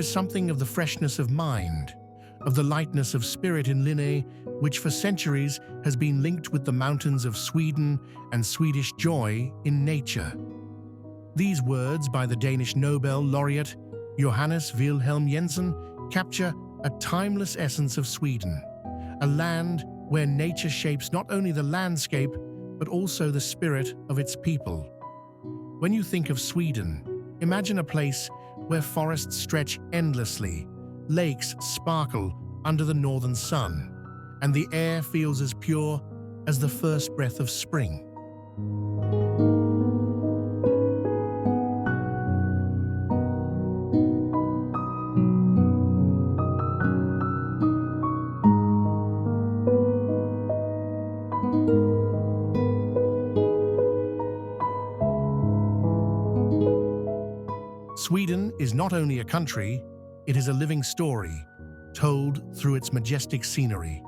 is something of the freshness of mind, of the lightness of spirit in Linné, which for centuries has been linked with the mountains of Sweden and Swedish joy in nature. These words by the Danish Nobel laureate Johannes Wilhelm Jensen capture a timeless essence of Sweden, a land where nature shapes not only the landscape but also the spirit of its people. When you think of Sweden, imagine a place where forests stretch endlessly, lakes sparkle under the northern sun, and the air feels as pure as the first breath of spring. Sweden is not only a country, it is a living story, told through its majestic scenery.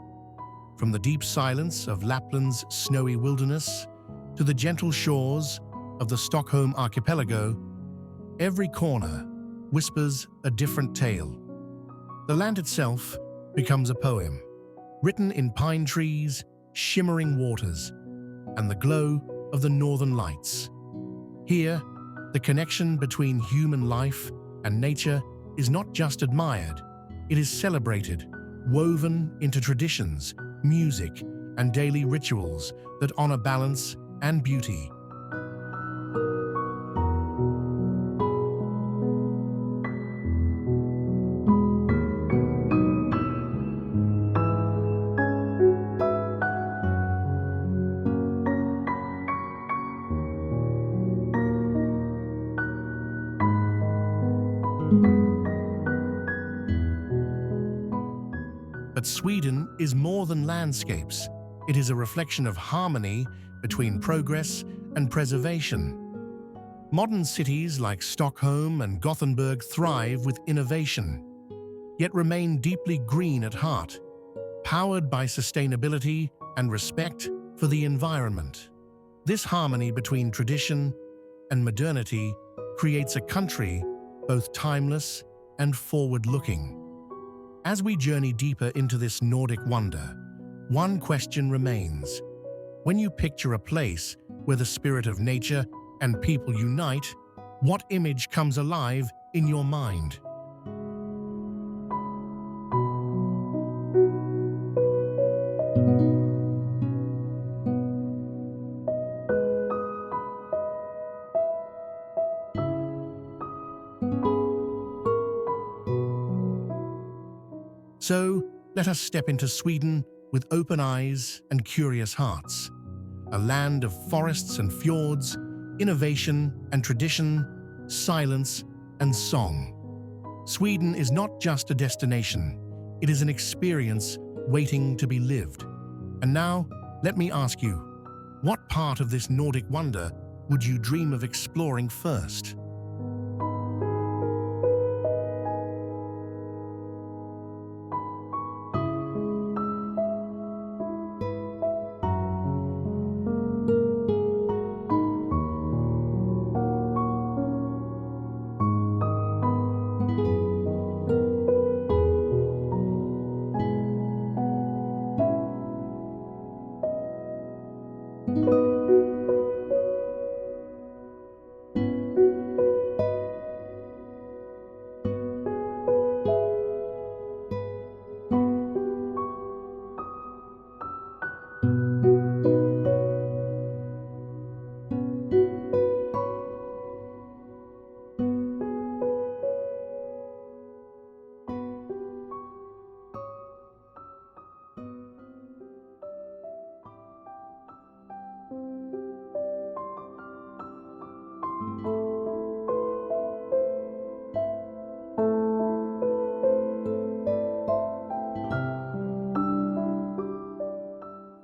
From the deep silence of Lapland's snowy wilderness to the gentle shores of the Stockholm archipelago, every corner whispers a different tale. The land itself becomes a poem, written in pine trees, shimmering waters, and the glow of the northern lights. Here, the connection between human life and nature is not just admired, it is celebrated, woven into traditions, music, and daily rituals that honor balance and beauty. But Sweden is more than landscapes. It is a reflection of harmony between progress and preservation. Modern cities like Stockholm and Gothenburg thrive with innovation, yet remain deeply green at heart, powered by sustainability and respect for the environment. This harmony between tradition and modernity creates a country both timeless and forward-looking. As we journey deeper into this Nordic wonder, one question remains. When you picture a place where the spirit of nature and people unite, what image comes alive in your mind? So, let us step into Sweden with open eyes and curious hearts. A land of forests and fjords, innovation and tradition, silence and song. Sweden is not just a destination, it is an experience waiting to be lived. And now, let me ask you, what part of this Nordic wonder would you dream of exploring first?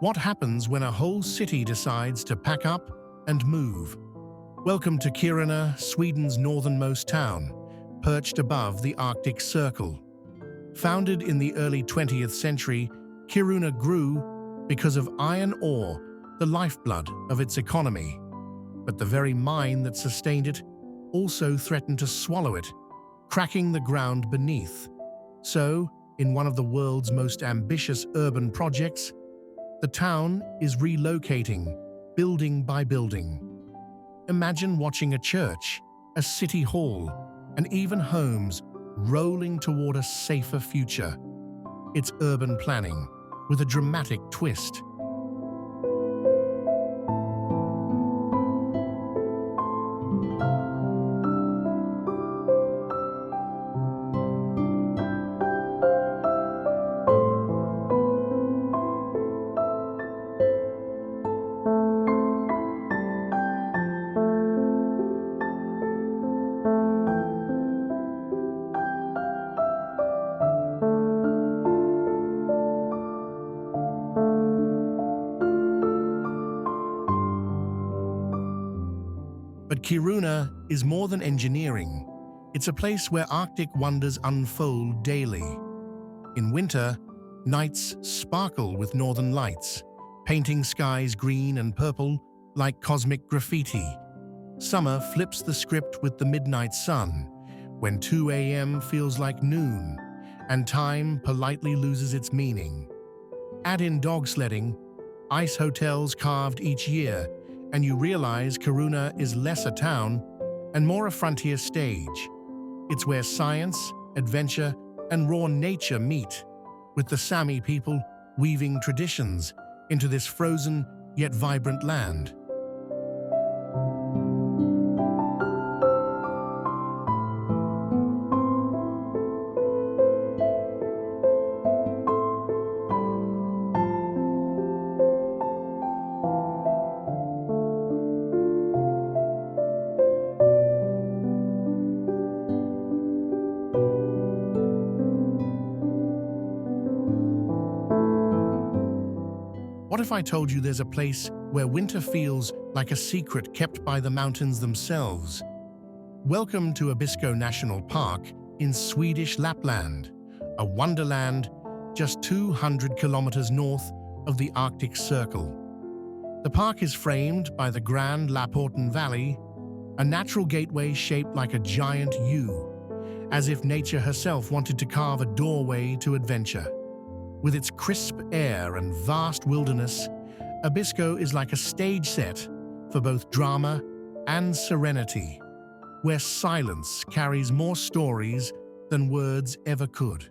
What happens when a whole city decides to pack up and move? Welcome to Kiruna, Sweden's northernmost town, perched above the Arctic Circle. Founded in the early 20th century, Kiruna grew because of iron ore, the lifeblood of its economy. But the very mine that sustained it also threatened to swallow it. cracking the ground beneath. So, in one of the world's most ambitious urban projects, the town is relocating, building by building. Imagine watching a church, a city hall, and even homes rolling toward a safer future. It's urban planning with a dramatic twist. But Kiruna is more than engineering. It's a place where Arctic wonders unfold daily. In winter, nights sparkle with northern lights, painting skies green and purple like cosmic graffiti. Summer flips the script with the midnight sun, when 2 a.m. feels like noon, and time politely loses its meaning. Add in dog sledding, ice hotels carved each year, and you realize Kiruna is less a town and more a frontier stage. It's where science, adventure, and raw nature meet, with the Sami people weaving traditions into this frozen yet vibrant land. What if I told you there's a place where winter feels like a secret kept by the mountains themselves? Welcome to Abisko National Park in Swedish Lapland, a wonderland just 200 kilometers north of the Arctic Circle. The park is framed by the Grand Laporten Valley, a natural gateway shaped like a giant U, as if nature herself wanted to carve a doorway to adventure. With its crisp air and vast wilderness, Abisko is like a stage set for both drama and serenity, where silence carries more stories than words ever could.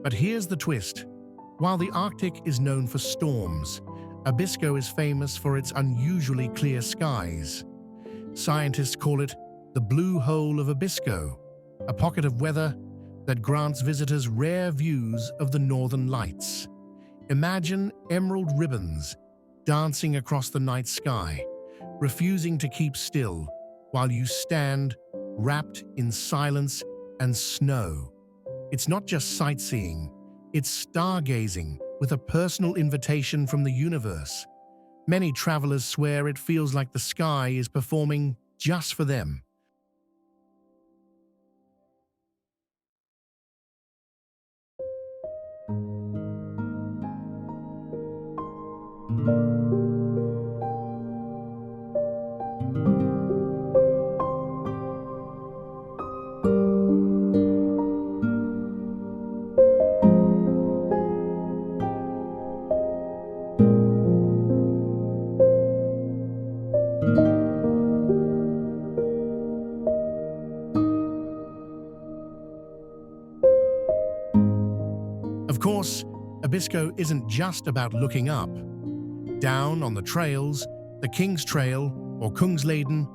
But here's the twist. While the Arctic is known for storms, Abisko is famous for its unusually clear skies. Scientists call it the blue hole of Abisko, a pocket of weather that grants visitors rare views of the northern lights. Imagine emerald ribbons dancing across the night sky, refusing to keep still while you stand wrapped in silence and snow. It's not just sightseeing, it's stargazing with a personal invitation from the universe. Many travelers swear it feels like the sky is performing just for them. Of course, Abisko isn't just about looking up. Down on the trails, the King's Trail, or Kungsleden,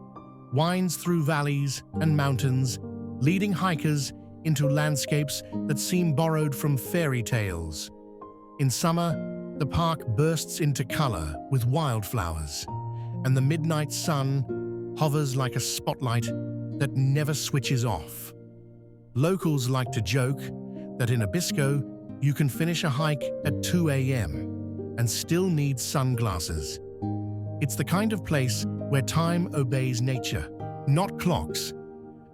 winds through valleys and mountains, leading hikers into landscapes that seem borrowed from fairy tales. In summer, the park bursts into color with wildflowers, and the midnight sun hovers like a spotlight that never switches off. Locals like to joke that in Abisko, you can finish a hike at 2 a.m. and still need sunglasses. It's the kind of place where time obeys nature, not clocks,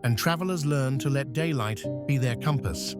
and travelers learn to let daylight be their compass.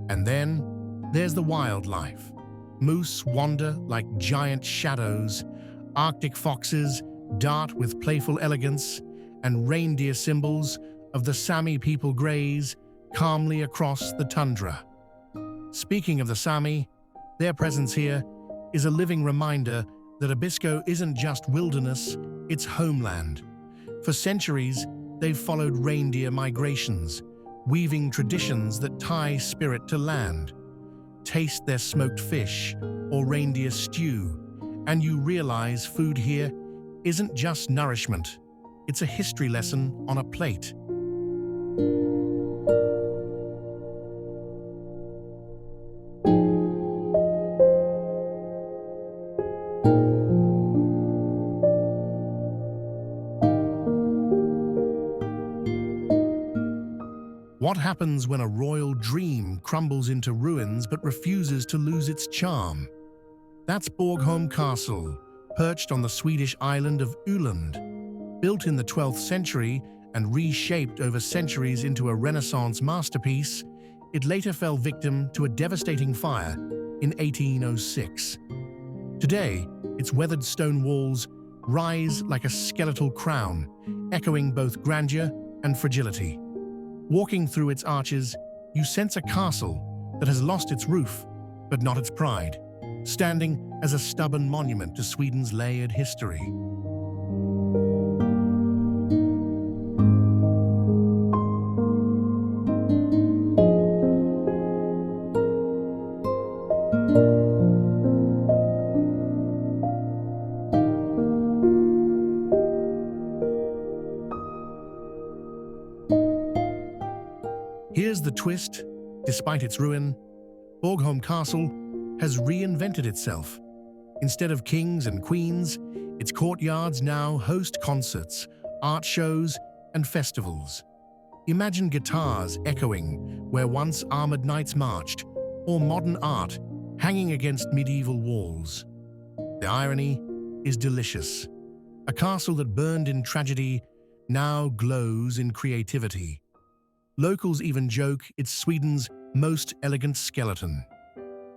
And then there's the wildlife. Moose wander like giant shadows, Arctic foxes dart with playful elegance, and reindeer symbols of the Sami people graze calmly across the tundra. Speaking of the Sami, their presence here is a living reminder that Abisko isn't just wilderness, it's homeland. For centuries, they've followed reindeer migrations, weaving traditions that tie spirit to land. Taste their smoked fish or reindeer stew, and you realize food here isn't just nourishment, it's a history lesson on a plate. What happens when a royal dream crumbles into ruins but refuses to lose its charm? That's Borgholm Castle, perched on the Swedish island of Öland. Built in the 12th century and reshaped over centuries into a Renaissance masterpiece, it later fell victim to a devastating fire in 1806. Today, its weathered stone walls rise like a skeletal crown, echoing both grandeur and fragility. Walking through its arches, you sense a castle that has lost its roof, but not its pride, standing as a stubborn monument to Sweden's layered history. Here's the twist: despite its ruin, Borgholm Castle has reinvented itself. Instead of kings and queens, its courtyards now host concerts, art shows, and festivals. Imagine guitars echoing where once armored knights marched, or modern art hanging against medieval walls. The irony is delicious. A castle that burned in tragedy now glows in creativity. Locals even joke it's Sweden's most elegant skeleton.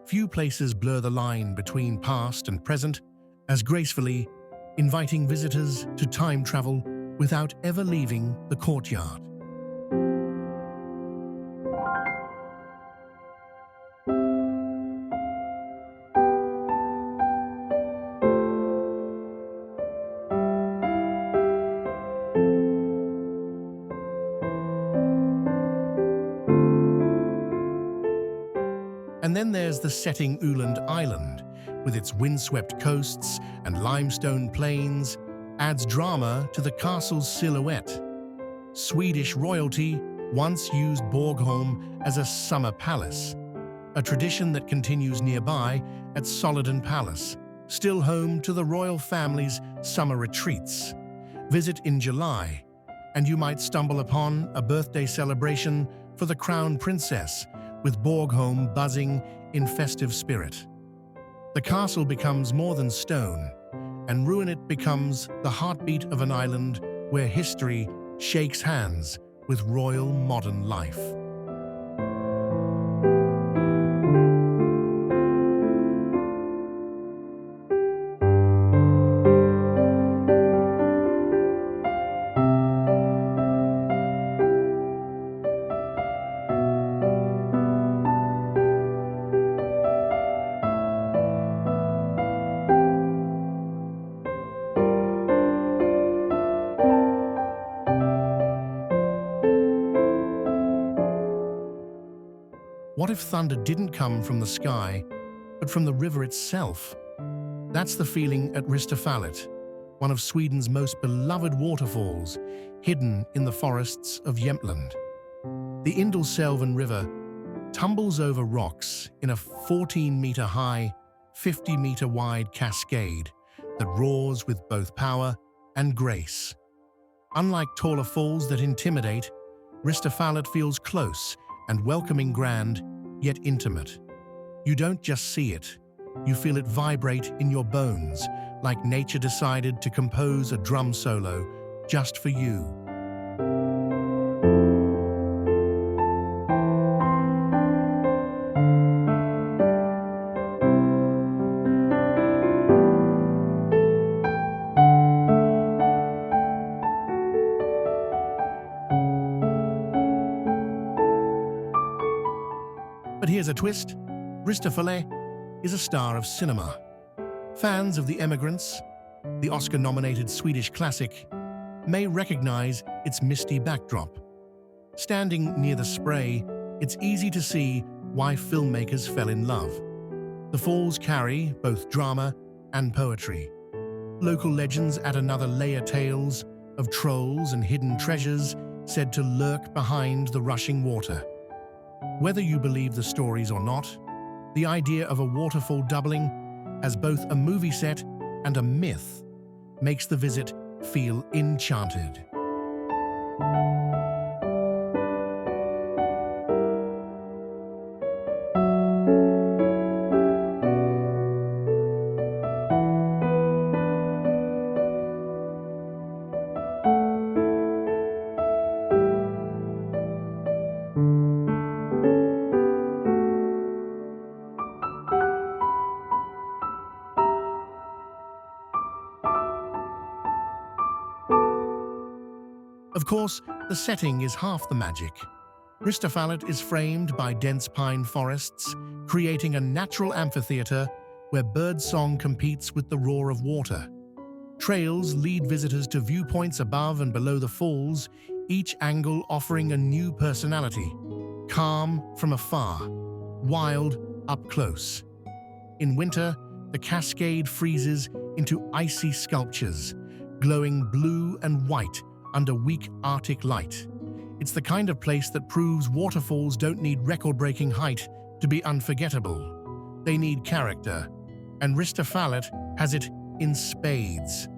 Few places blur the line between past and present as gracefully, inviting visitors to time travel without ever leaving the courtyard. And then there's the setting Öland Island, with its windswept coasts and limestone plains, adds drama to the castle's silhouette. Swedish royalty once used Borgholm as a summer palace, a tradition that continues nearby at Solliden Palace, still home to the royal family's summer retreats. Visit in July, and you might stumble upon a birthday celebration for the crown princess, with Borgholm buzzing in festive spirit. The castle becomes more than stone, and Ruinit becomes the heartbeat of an island where history shakes hands with royal modern life. What if thunder didn't come from the sky, but from the river itself? That's the feeling at Ristafallet, one of Sweden's most beloved waterfalls, hidden in the forests of Jämtland. The Indalsälven River tumbles over rocks in a 14-meter-high, 50-meter-wide cascade that roars with both power and grace. Unlike taller falls that intimidate, Ristafallet feels close and welcoming, grand, yet intimate. You don't just see it, you feel it vibrate in your bones, like nature decided to compose a drum solo just for you. But here's a twist. Ristafallet is a star of cinema. Fans of The Emigrants, the Oscar-nominated Swedish classic, may recognize its misty backdrop. Standing near the spray, it's easy to see why filmmakers fell in love. The falls carry both drama and poetry. Local legends add another layer, tales of trolls and hidden treasures said to lurk behind the rushing water. Whether you believe the stories or not, the idea of a waterfall doubling as both a movie set and a myth makes the visit feel enchanted. Of course, the setting is half the magic. Ristafallet is framed by dense pine forests, creating a natural amphitheater where birdsong competes with the roar of water. Trails lead visitors to viewpoints above and below the falls, each angle offering a new personality. Calm from afar, wild up close. In winter, the cascade freezes into icy sculptures, glowing blue and white under weak Arctic light. It's the kind of place that proves waterfalls don't need record-breaking height to be unforgettable. They need character, and Ristafallet has it in spades.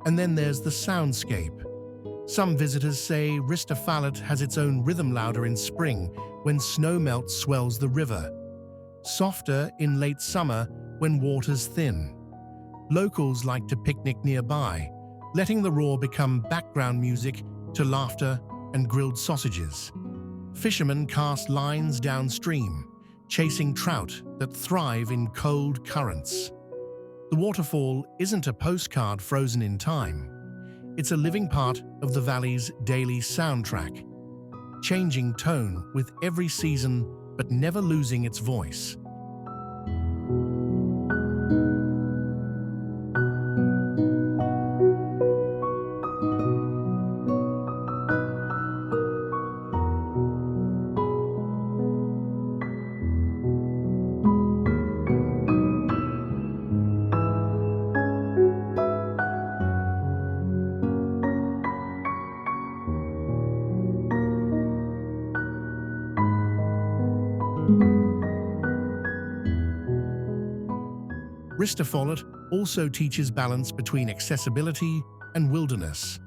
And then there's the soundscape. Some visitors say Ristafallet has its own rhythm, louder in spring when snow melt swells the river, softer in late summer when waters thin. Locals like to picnic nearby, letting the roar become background music to laughter and grilled sausages. Fishermen cast lines downstream, chasing trout that thrive in cold currents. The waterfall isn't a postcard frozen in time. It's a living part of the valley's daily soundtrack, changing tone with every season but never losing its voice. Ristafallet also teaches balance between accessibility and wilderness.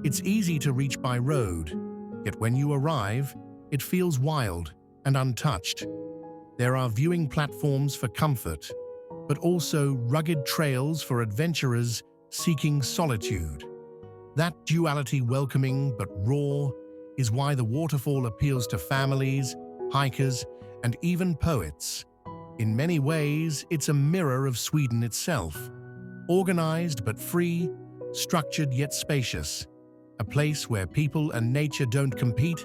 It's easy to reach by road, yet when you arrive, it feels wild and untouched. There are viewing platforms for comfort, but also rugged trails for adventurers seeking solitude. That duality, welcoming but raw, is why the waterfall appeals to families, hikers, and even poets. In many ways, it's a mirror of Sweden itself. Organized but free, structured yet spacious. A place where people and nature don't compete,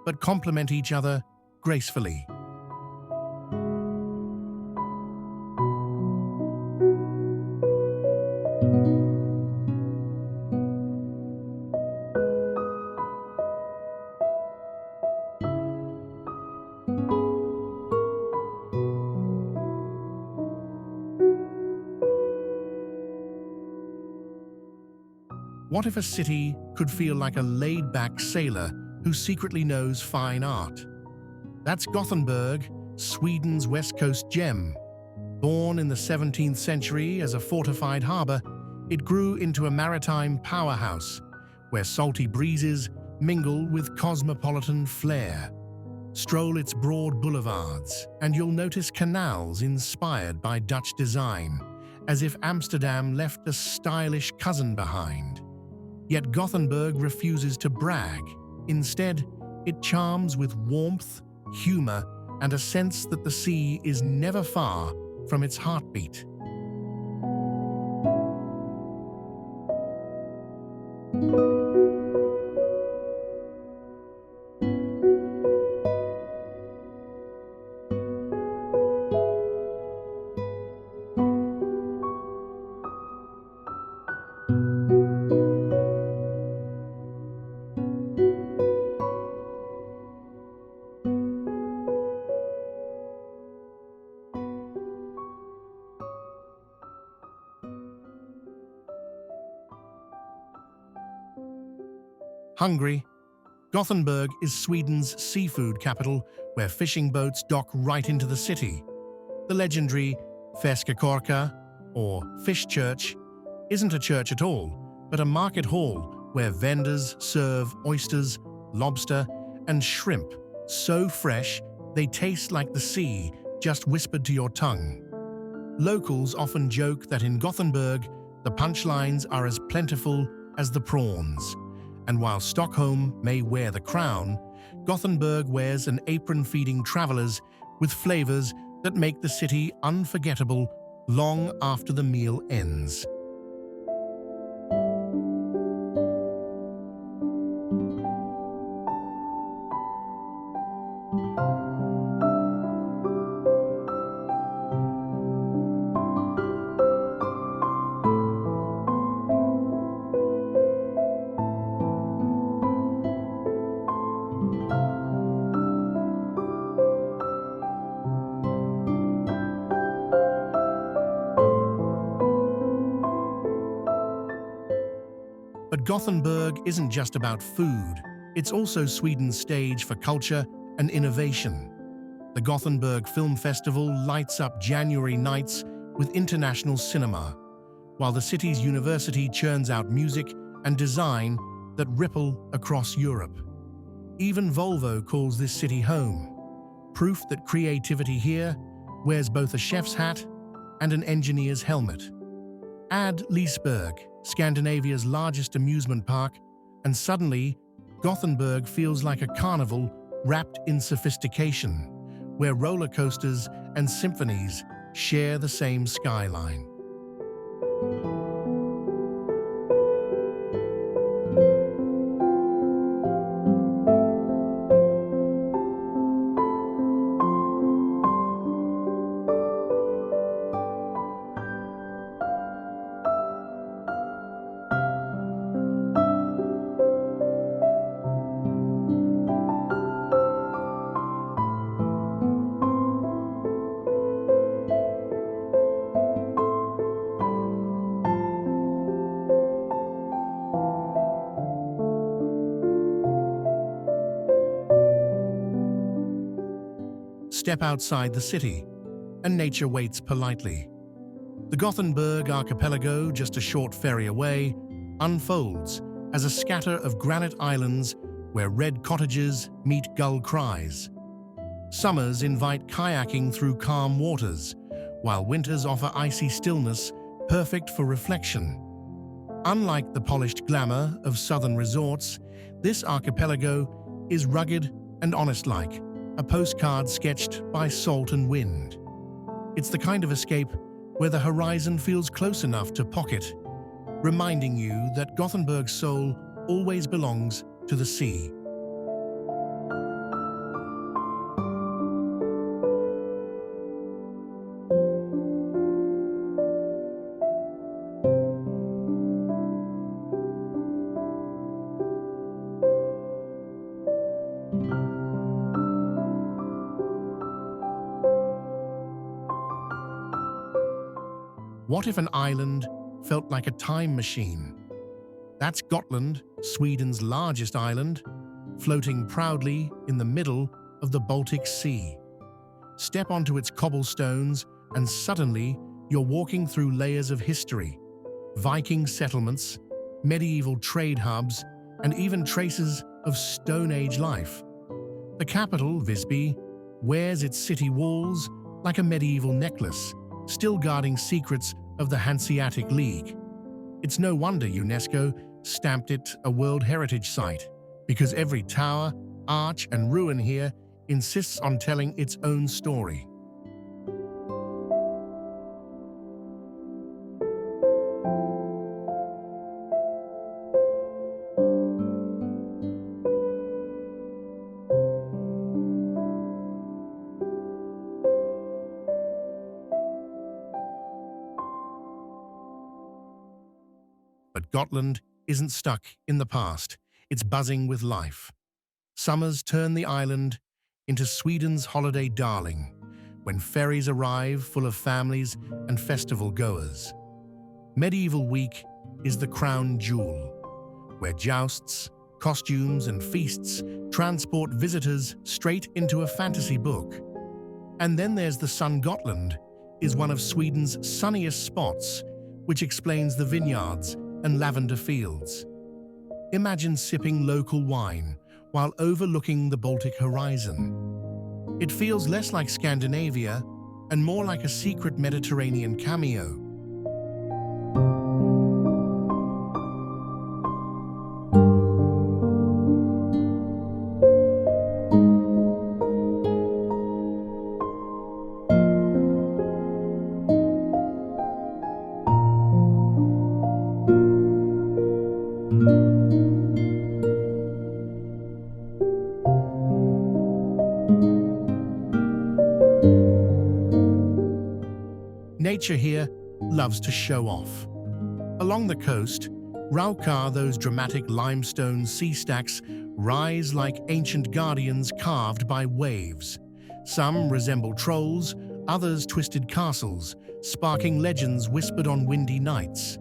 but complement each other gracefully. What if a city could feel like a laid-back sailor who secretly knows fine art? That's Gothenburg, Sweden's west coast gem. Born in the 17th century as a fortified harbor, it grew into a maritime powerhouse where salty breezes mingle with cosmopolitan flair. Stroll its broad boulevards, and you'll notice canals inspired by Dutch design, as if Amsterdam left a stylish cousin behind. Yet Gothenburg refuses to brag. Instead, it charms with warmth, humor, and a sense that the sea is never far from its heartbeat. Hungry. Gothenburg is Sweden's seafood capital, where fishing boats dock right into the city. The legendary Fiskekyrka, or Fish Church, isn't a church at all, but a market hall where vendors serve oysters, lobster, and shrimp, so fresh they taste like the sea, just whispered to your tongue. Locals often joke that in Gothenburg, the punchlines are as plentiful as the prawns. And while Stockholm may wear the crown, Gothenburg wears an apron feeding travelers with flavors that make the city unforgettable long after the meal ends. But Gothenburg isn't just about food, it's also Sweden's stage for culture and innovation. The Gothenburg Film Festival lights up January nights with international cinema, while the city's university churns out music and design that ripple across Europe. Even Volvo calls this city home, proof that creativity here wears both a chef's hat and an engineer's helmet. Add Liseberg, Scandinavia's largest amusement park, and suddenly, Gothenburg feels like a carnival wrapped in sophistication, where roller coasters and symphonies share the same skyline. Step outside the city, and nature waits politely. The Gothenburg archipelago, just a short ferry away, unfolds as a scatter of granite islands where red cottages meet gull cries. Summers invite kayaking through calm waters, while winters offer icy stillness perfect for reflection. Unlike the polished glamour of southern resorts, this archipelago is rugged and honest-like, a postcard sketched by salt and wind. It's the kind of escape where the horizon feels close enough to pocket, reminding you that Gothenburg's soul always belongs to the sea. What if an island felt like a time machine? That's Gotland, Sweden's largest island, floating proudly in the middle of the Baltic Sea. Step onto its cobblestones and suddenly you're walking through layers of history, Viking settlements, medieval trade hubs, and even traces of Stone Age life. The capital, Visby, wears its city walls like a medieval necklace, still guarding secrets of the Hanseatic League. It's no wonder UNESCO stamped it a World Heritage Site, because every tower, arch, and ruin here insists on telling its own story. But Gotland isn't stuck in the past. It's buzzing with life. Summers turn the island into Sweden's holiday darling, when ferries arrive full of families and festival goers. Medieval Week is the crown jewel, where jousts, costumes, and feasts transport visitors straight into a fantasy book. And then there's the sun. Gotland is one of Sweden's sunniest spots, which explains the vineyards and lavender fields. Imagine sipping local wine while overlooking the Baltic horizon. It feels less like Scandinavia and more like a secret Mediterranean cameo. Nature here loves to show off. Along the coast, Raukar, those dramatic limestone sea stacks rise like ancient guardians carved by waves. Some resemble trolls, others twisted castles, sparking legends whispered on windy nights.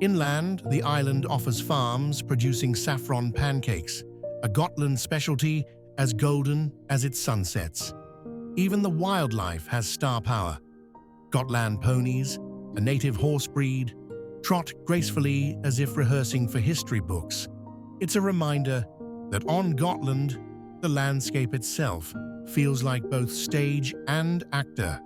Inland, the island offers farms producing saffron pancakes, a Gotland specialty as golden as its sunsets. Even the wildlife has star power. Gotland ponies, a native horse breed, trot gracefully as if rehearsing for history books. It's a reminder that on Gotland, the landscape itself feels like both stage and actor.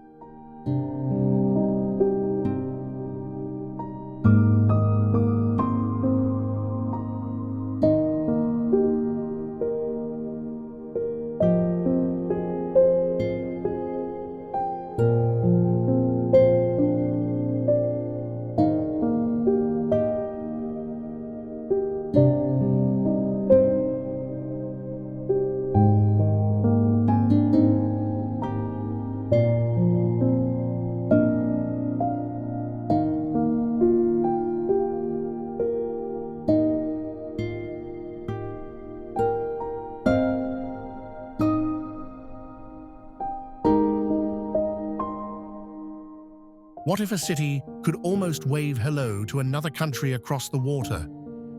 What if a city could almost wave hello to another country across the water?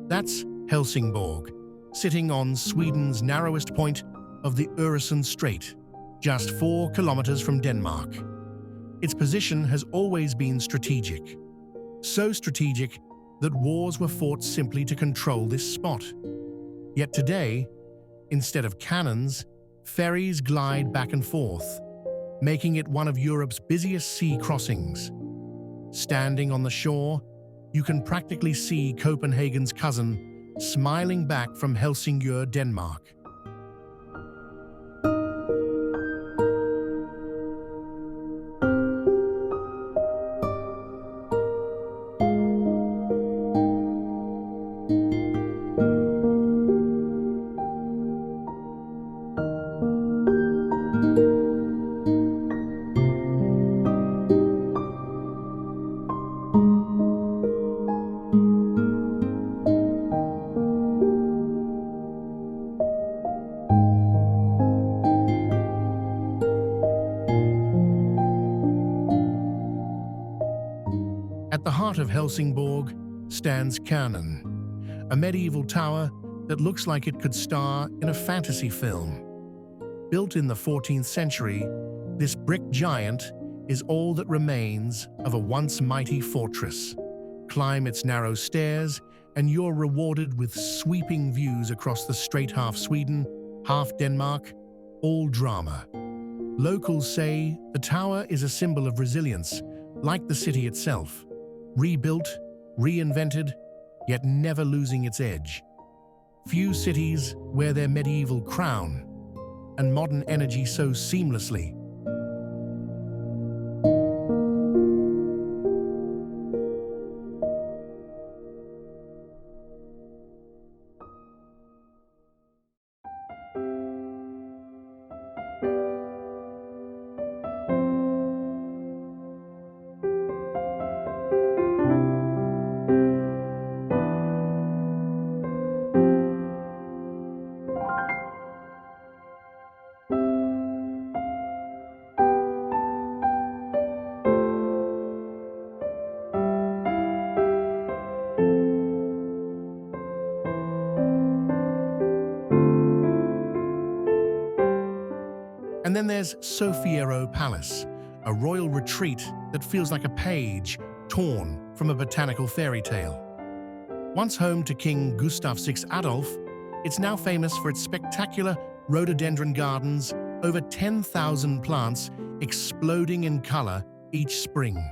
That's Helsingborg, sitting on Sweden's narrowest point of the Öresund Strait, just 4 kilometers from Denmark. Its position has always been strategic. So strategic that wars were fought simply to control this spot. Yet today, instead of cannons, ferries glide back and forth, making it one of Europe's busiest sea crossings. Standing on the shore, you can practically see Copenhagen's cousin smiling back from Helsingborg, Denmark. At the heart of Helsingborg stands Kiruna, a medieval tower that looks like it could star in a fantasy film. Built in the 14th century, this brick giant is all that remains of a once mighty fortress. Climb its narrow stairs, and you're rewarded with sweeping views across the strait, half Sweden, half Denmark, all drama. Locals say the tower is a symbol of resilience, like the city itself. Rebuilt, reinvented, yet never losing its edge. Few cities wear their medieval crown and modern energy so seamlessly. And then there's Sofiero Palace, a royal retreat that feels like a page torn from a botanical fairy tale. Once home to King Gustav VI Adolf, it's now famous for its spectacular rhododendron gardens, over 10,000 plants exploding in color each spring.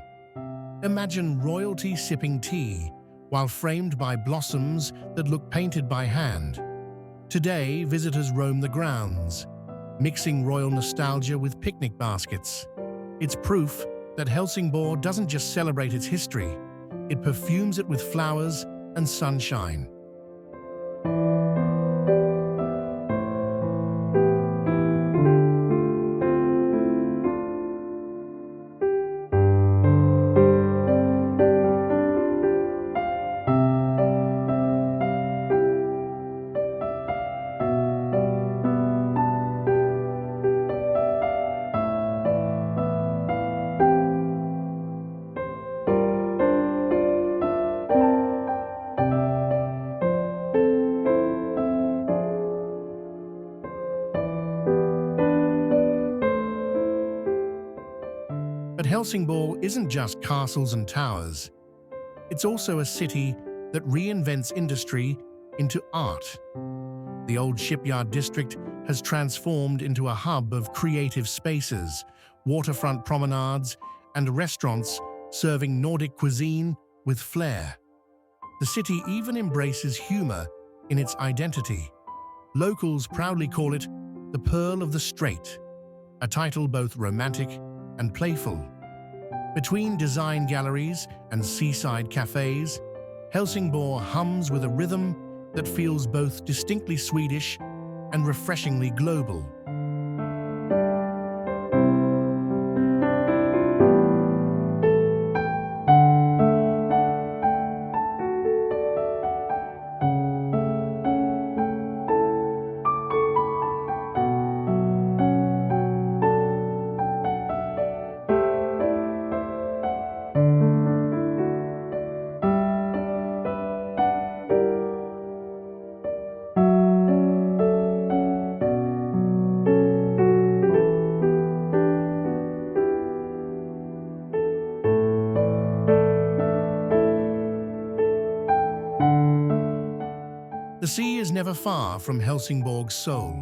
Imagine royalty sipping tea while framed by blossoms that look painted by hand. Today, visitors roam the grounds, mixing royal nostalgia with picnic baskets. It's proof that Helsingborg doesn't just celebrate its history, it perfumes it with flowers and sunshine. But Helsingborg isn't just castles and towers. It's also a city that reinvents industry into art. The old shipyard district has transformed into a hub of creative spaces, waterfront promenades, and restaurants serving Nordic cuisine with flair. The city even embraces humor in its identity. Locals proudly call it the Pearl of the Strait, a title both romantic and playful. Between design galleries and seaside cafes, Helsingborg hums with a rhythm that feels both distinctly Swedish and refreshingly global. sea is never far from Helsingborg's soul.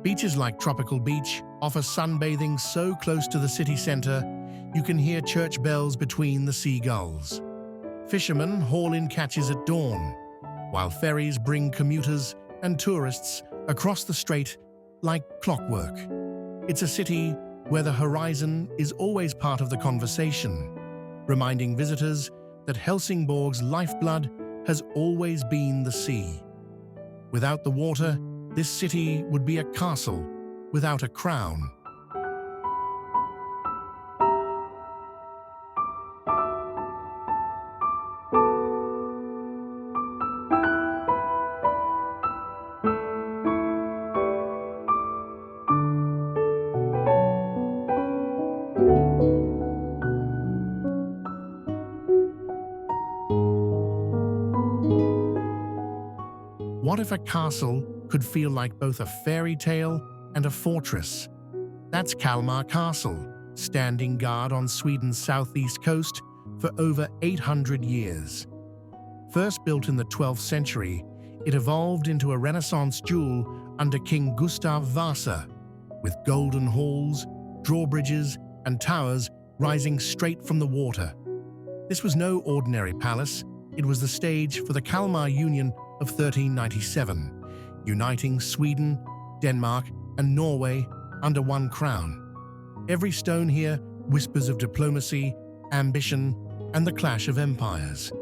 Beaches like Tropical Beach offer sunbathing so close to the city centre you can hear church bells between the seagulls. Fishermen haul in catches at dawn, while ferries bring commuters and tourists across the strait like clockwork. It's a city where the horizon is always part of the conversation, reminding visitors that Helsingborg's lifeblood has always been the sea. Without the water, this city would be a castle without a crown. What if a castle could feel like both a fairy tale and a fortress? That's Kalmar Castle, standing guard on Sweden's southeast coast for over 800 years. First built in the 12th century, it evolved into a Renaissance jewel under King Gustav Vasa, with golden halls, drawbridges, and towers rising straight from the water. This was no ordinary palace, it was the stage for the Kalmar Union of 1397, uniting Sweden, Denmark, and Norway under one crown. Every stone here whispers of diplomacy, ambition, and the clash of empires.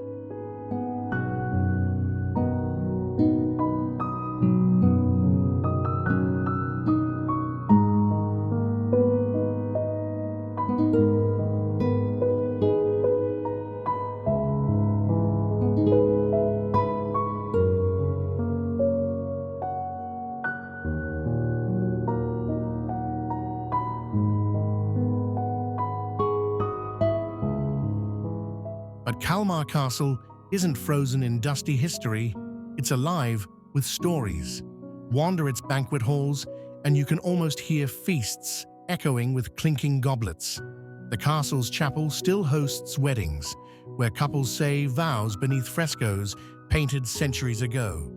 But Kalmar Castle isn't frozen in dusty history, it's alive with stories. Wander its banquet halls, and you can almost hear feasts echoing with clinking goblets. The castle's chapel still hosts weddings, where couples say vows beneath frescoes painted centuries ago.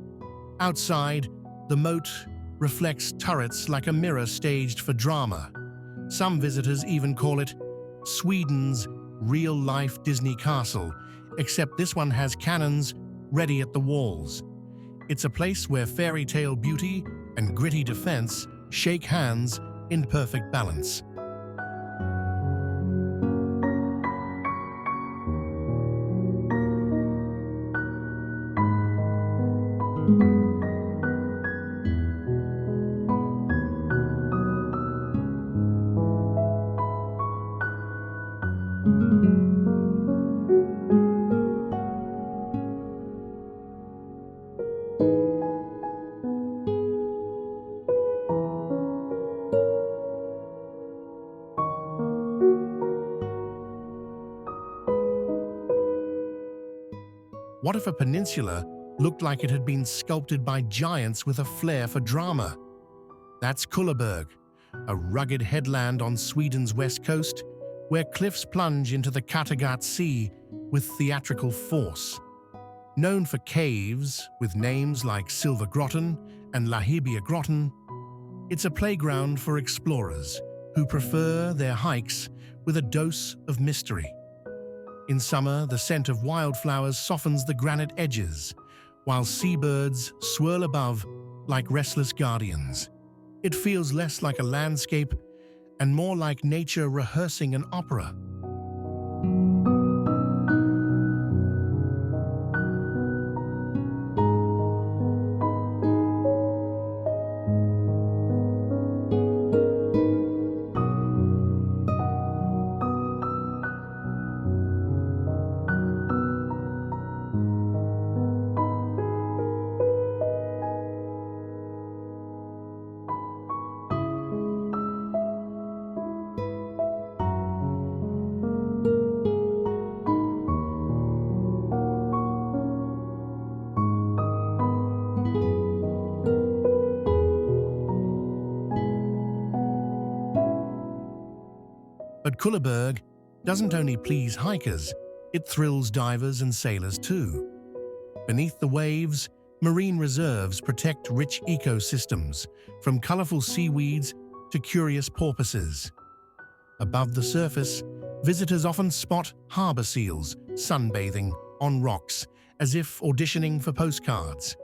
Outside, the moat reflects turrets like a mirror staged for drama. Some visitors even call it Sweden's real-life Disney castle, except this one has cannons ready at the walls. It's a place where fairy tale beauty and gritty defense shake hands in perfect balance. What if a peninsula looked like it had been sculpted by giants with a flair for drama? That's Kullaberg, a rugged headland on Sweden's west coast, where cliffs plunge into the Kattegatt Sea with theatrical force. Known for caves with names like Silver Grotten and Lahibia Grotten, it's a playground for explorers who prefer their hikes with a dose of mystery. In summer, the scent of wildflowers softens the granite edges, while seabirds swirl above like restless guardians. It feels less like a landscape and more like nature rehearsing an opera. But Kullaberg doesn't only please hikers, it thrills divers and sailors too. Beneath the waves, Marine reserves protect rich ecosystems, from colorful seaweeds to curious porpoises. Above the surface, visitors often spot harbor seals sunbathing on rocks as if auditioning for postcards.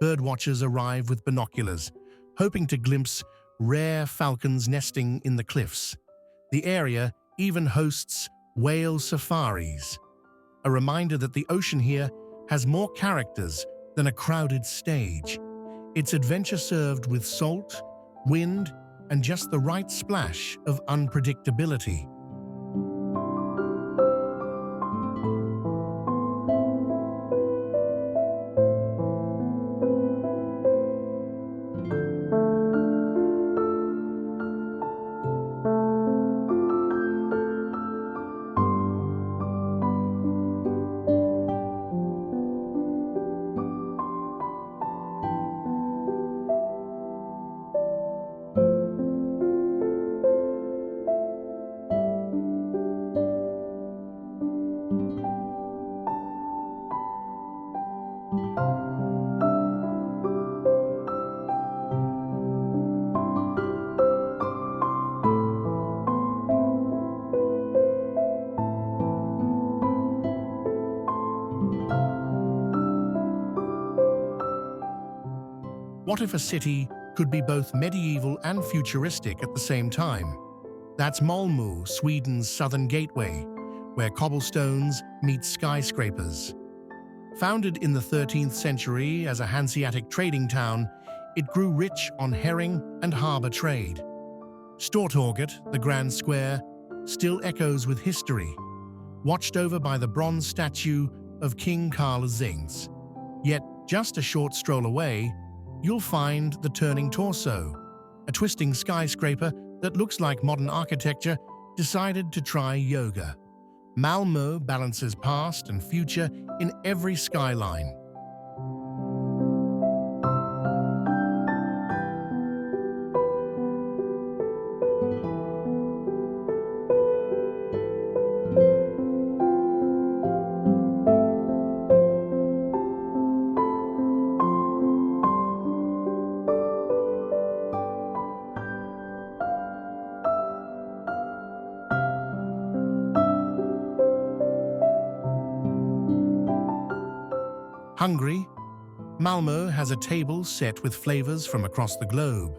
Birdwatchers arrive with binoculars, hoping to glimpse rare falcons nesting in the cliffs. The area even hosts whale safaris, a reminder that the ocean here has more characters than a crowded stage. Its adventure served with salt, wind, and just the right splash of unpredictability. What if a city could be both medieval and futuristic at the same time? That's Malmö, Sweden's southern gateway, where cobblestones meet skyscrapers. Founded in the 13th century as a Hanseatic trading town, it grew rich on herring and harbor trade. Stortorget, the grand square, still echoes with history, watched over by the bronze statue of King Carl Zings. Yet, just a short stroll away, you'll find the Turning Torso, a twisting skyscraper that looks like modern architecture decided to try yoga. Malmö balances past and future in every skyline. Hungry? Malmö has a table set with flavors from across the globe.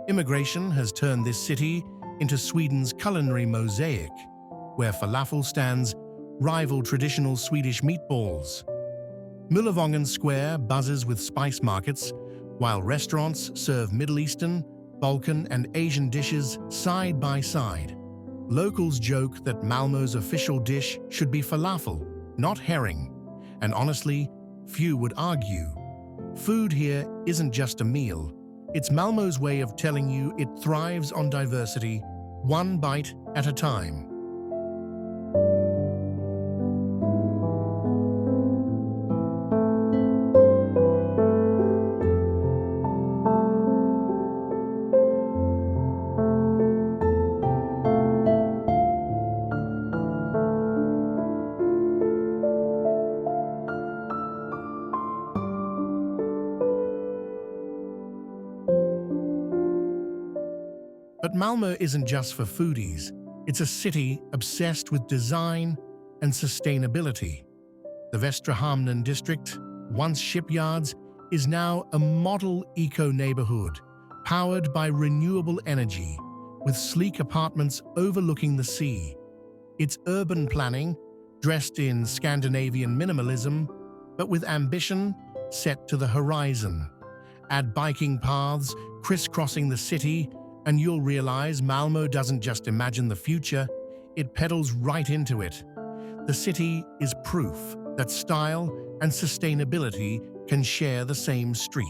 Immigration has turned this city into Sweden's culinary mosaic, where falafel stands rival traditional Swedish meatballs. Möllevången Square buzzes with spice markets, while restaurants serve Middle Eastern, Balkan, and Asian dishes side by side. Locals joke that Malmö's official dish should be falafel, not herring, and honestly, few would argue. Food here isn't just a meal. It's Malmö's way of telling you it thrives on diversity, one bite at a time. But Malmö isn't just for foodies. It's a city obsessed with design and sustainability. The Västra Hamnen district, once shipyards, is now a model eco-neighborhood, powered by renewable energy, with sleek apartments overlooking the sea. It's urban planning, dressed in Scandinavian minimalism, but with ambition set to the horizon. Add biking paths crisscrossing the city, and you'll realize Malmö doesn't just imagine the future, it pedals right into it. The city is proof that style and sustainability can share the same street.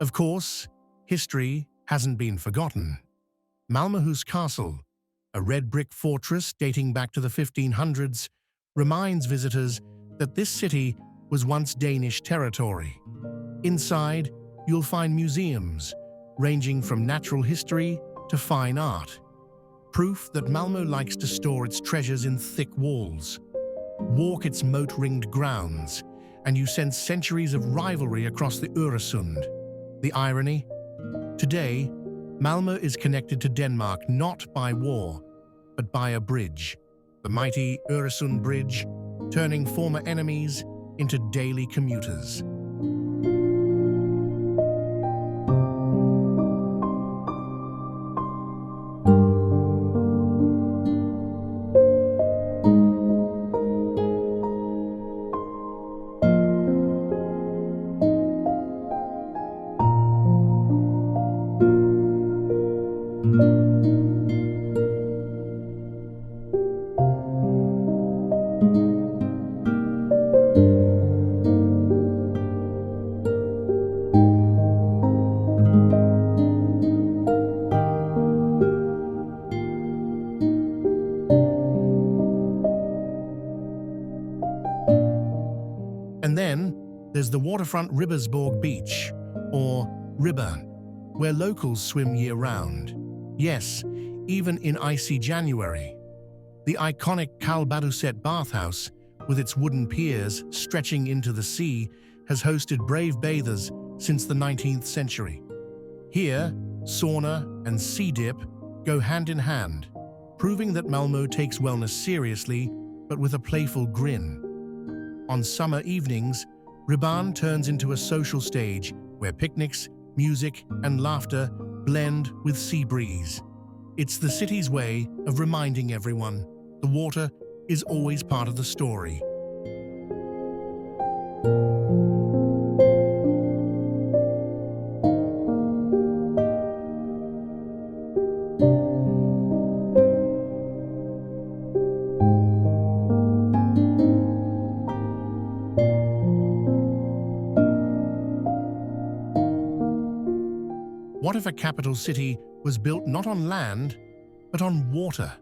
Of course, history hasn't been forgotten. Malmöhus Castle, a red brick fortress dating back to the 1500s, reminds visitors that this city was once Danish territory. Inside, you'll find museums ranging from natural history to fine art, proof that Malmö likes to store its treasures in thick walls. Walk its moat-ringed grounds, and you sense centuries of rivalry across the Öresund. The irony? Today, Malmö is connected to Denmark not by war, but by a bridge, the mighty Öresund Bridge, turning former enemies into daily commuters. And then there's the waterfront Ribersborg Beach, or Ribba, where locals swim year-round. Yes, even in icy January. The iconic Kalbaduset bathhouse, with its wooden piers stretching into the sea, has hosted brave bathers since the 19th century. Here, sauna and sea dip go hand in hand, proving that Malmö takes wellness seriously, but with a playful grin. On summer evenings, Ribban turns into a social stage where picnics, music, and laughter blend with sea breeze. It's the city's way of reminding everyone the water is always part of the story. What if a capital city was built not on land, but on water?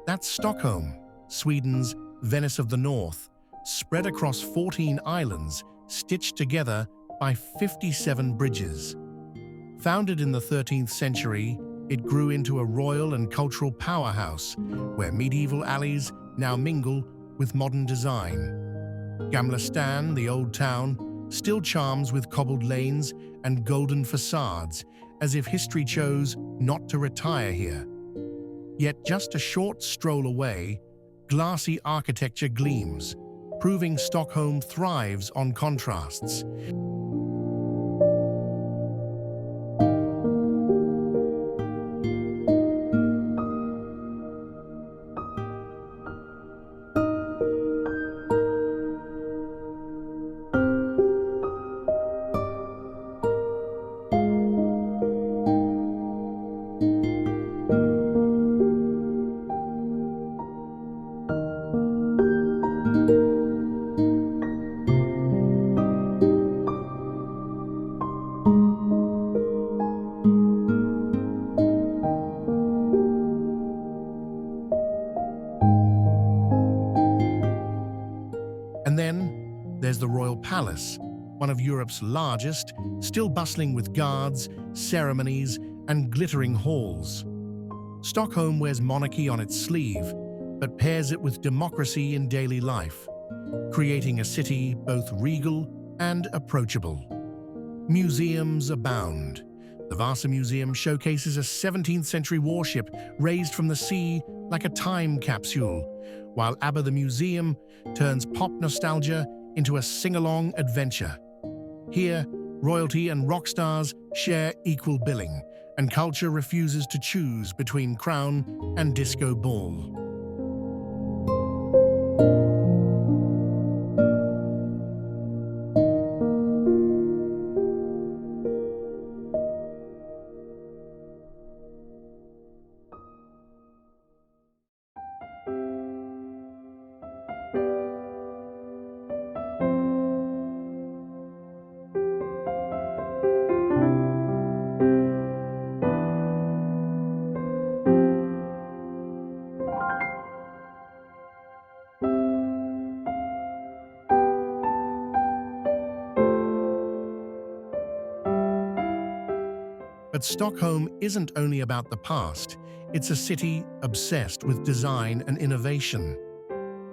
That's Stockholm, Sweden's Venice of the North, spread across 14 islands, stitched together by 57 bridges. Founded in the 13th century, it grew into a royal and cultural powerhouse, where medieval alleys now mingle with modern design. Gamla Stan, the old town, still charms with cobbled lanes and golden facades, as if history chose not to retire here. Yet just a short stroll away, glassy architecture gleams, proving Stockholm thrives on contrasts. And then there's the Royal Palace, one of Europe's largest, still bustling with guards, ceremonies, and glittering halls. Stockholm wears monarchy on its sleeve, but pairs it with democracy in daily life, creating a city both regal and approachable. Museums abound. The Vasa Museum showcases a 17th century warship raised from the sea like a time capsule, while ABBA the Museum turns pop nostalgia into a sing-along adventure. Here, royalty and rock stars share equal billing, and culture refuses to choose between crown and disco ball. But Stockholm isn't only about the past, it's a city obsessed with design and innovation.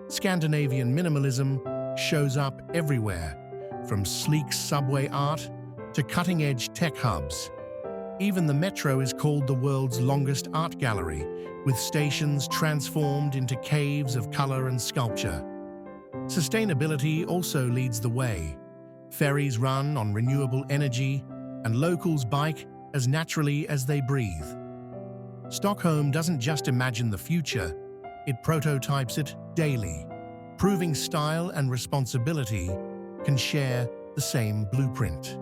Scandinavian minimalism shows up everywhere, from sleek subway art to cutting-edge tech hubs. Even the metro is called the world's longest art gallery, with stations transformed into caves of color and sculpture. Sustainability also leads the way. Ferries run on renewable energy, and locals bike as naturally as they breathe. Stockholm doesn't just imagine the future, it prototypes it daily, proving style and responsibility can share the same blueprint.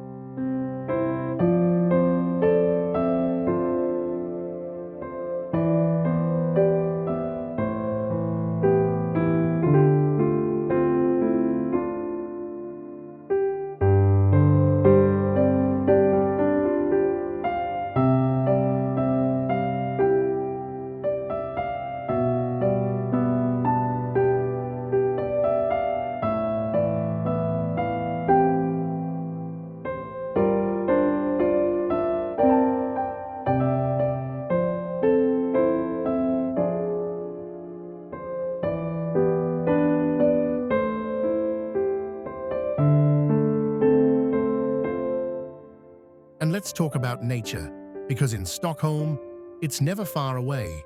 And let's talk about nature, because in Stockholm, it's never far away.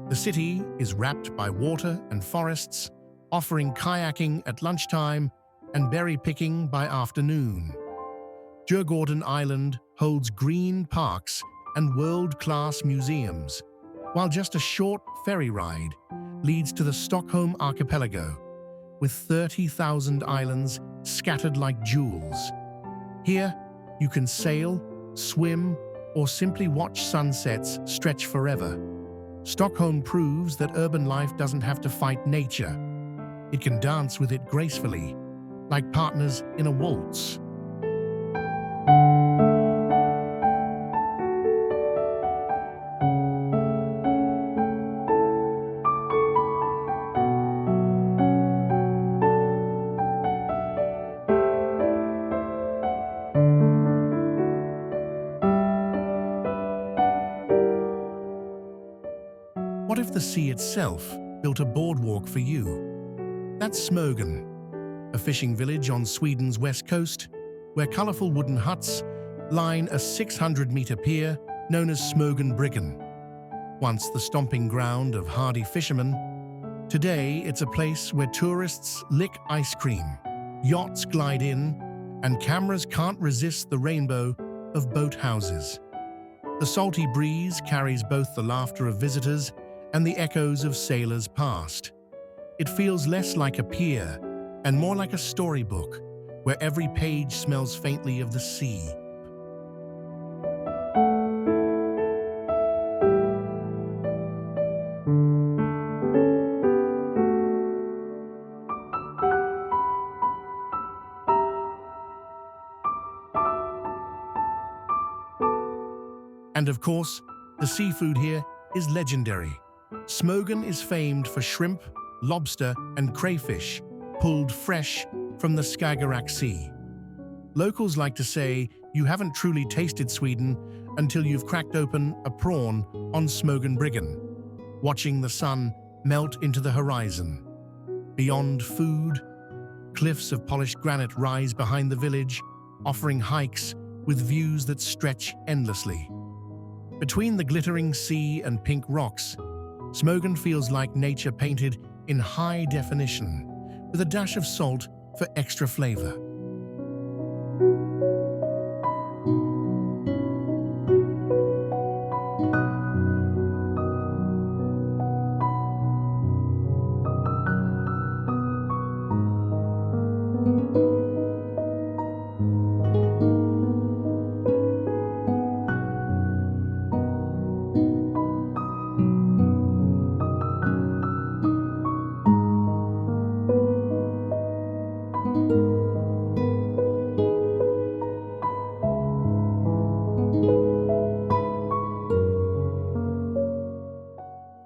The city is wrapped by water and forests, offering kayaking at lunchtime and berry picking by afternoon. Djurgården Island holds green parks and world-class museums, while just a short ferry ride leads to the Stockholm Archipelago, with 30,000 islands scattered like jewels. Here, you can sail, swim, or simply watch sunsets stretch forever. Stockholm proves that urban life doesn't have to fight nature. It can dance with it gracefully, like partners in a waltz. What if the sea itself built a boardwalk for you? That's Smögen, a fishing village on Sweden's west coast, where colorful wooden huts line a 600-meter pier known as Smögenbryggan. Once the stomping ground of hardy fishermen, today it's a place where tourists lick ice cream, yachts glide in, and cameras can't resist the rainbow of boathouses. The salty breeze carries both the laughter of visitors and the echoes of sailors past. It feels less like a pier and more like a storybook, where every page smells faintly of the sea. And of course, the seafood here is legendary. Smögen is famed for shrimp, lobster, and crayfish, pulled fresh from the Skagerrak Sea. Locals like to say you haven't truly tasted Sweden until you've cracked open a prawn on Smögenbryggan, watching the sun melt into the horizon. Beyond food, cliffs of polished granite rise behind the village, offering hikes with views that stretch endlessly. Between the glittering sea and pink rocks, Smögen feels like nature painted in high definition, with a dash of salt for extra flavor.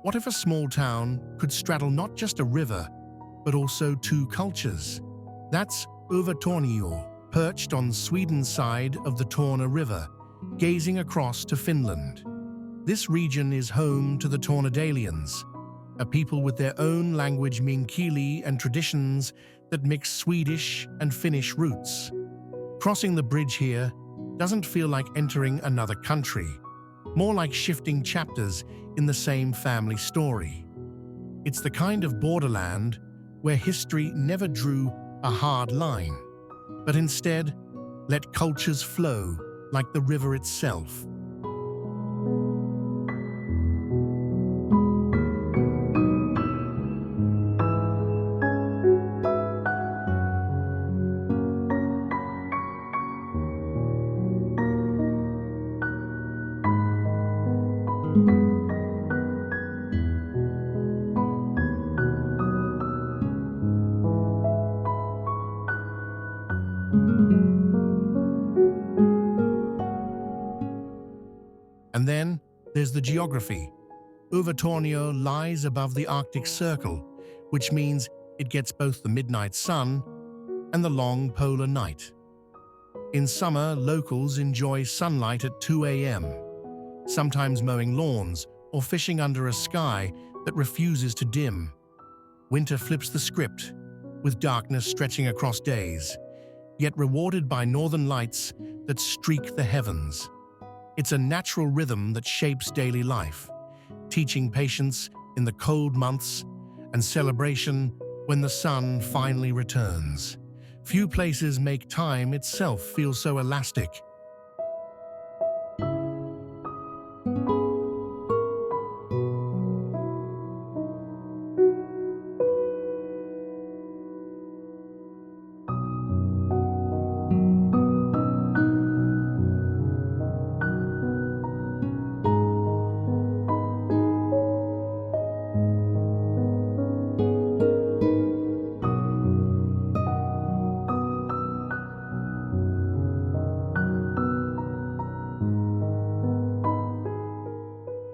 What if a small town could straddle not just a river, but also two cultures? That's Övertorneå, perched on Sweden's side of the Torne River, gazing across to Finland. This region is home to the Tornedalians, a people with their own language Minkili and traditions that mix Swedish and Finnish roots. Crossing the bridge here doesn't feel like entering another country, more like shifting chapters in the same family story. It's the kind of borderland where history never drew a hard line, but instead let cultures flow like the river itself. And then there's the geography. Övertorneå lies above the Arctic Circle, which means it gets both the midnight sun and the long polar night. In summer, locals enjoy sunlight at 2 a.m., sometimes mowing lawns or fishing under a sky that refuses to dim. Winter flips the script, with darkness stretching across days, yet rewarded by northern lights that streak the heavens. It's a natural rhythm that shapes daily life, teaching patience in the cold months and celebration when the sun finally returns. Few places make time itself feel so elastic.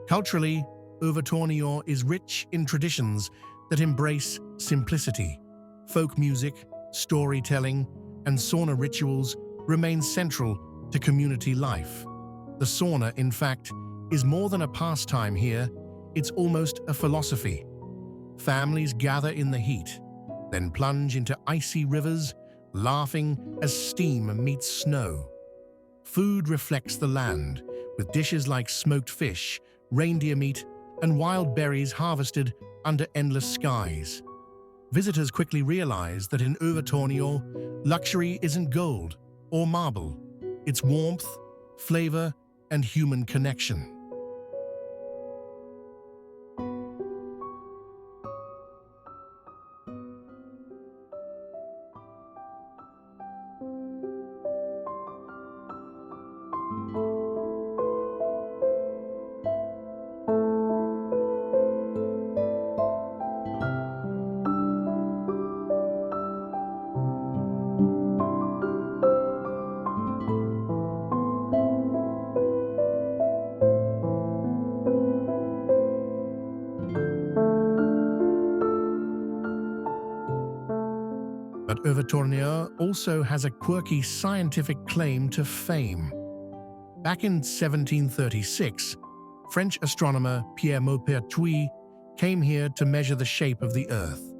Culturally, Övertorneå is rich in traditions that embrace simplicity. Folk music, storytelling, and sauna rituals remain central to community life. The sauna, in fact, is more than a pastime here, it's almost a philosophy. Families gather in the heat, then plunge into icy rivers, laughing as steam meets snow. Food reflects the land, with dishes like smoked fish, reindeer meat, and wild berries harvested under endless skies. Visitors quickly realize that in Övertorneå, luxury isn't gold or marble. It's warmth, flavor, and human connection. But Övertorneå also has a quirky scientific claim to fame. Back in 1736, French astronomer Pierre Maupertuis came here to measure the shape of the Earth.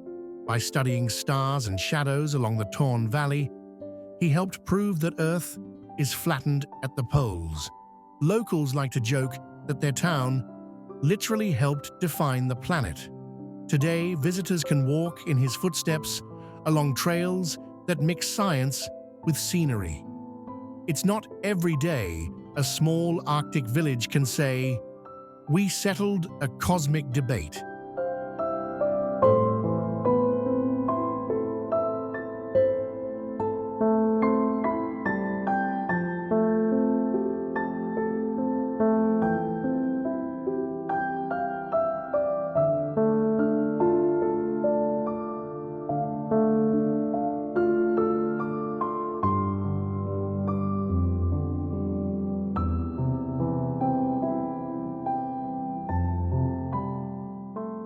By studying stars and shadows along the Torn Valley, he helped prove that Earth is flattened at the poles. Locals like to joke that their town literally helped define the planet. Today, visitors can walk in his footsteps along trails that mix science with scenery. It's not every day a small Arctic village can say, "We settled a cosmic debate."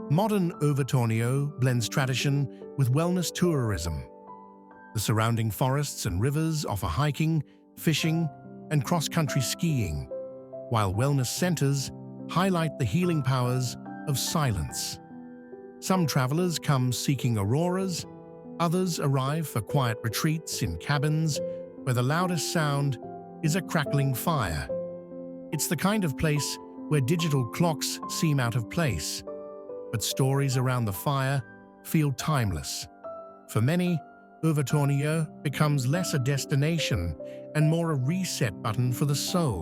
Modern Övertorneå blends tradition with wellness tourism. The surrounding forests and rivers offer hiking, fishing, and cross-country skiing, while wellness centers highlight the healing powers of silence. Some travelers come seeking auroras, others arrive for quiet retreats in cabins where the loudest sound is a crackling fire. It's the kind of place where digital clocks seem out of place, but stories around the fire feel timeless. For many, Övertorneå becomes less a destination and more a reset button for the soul.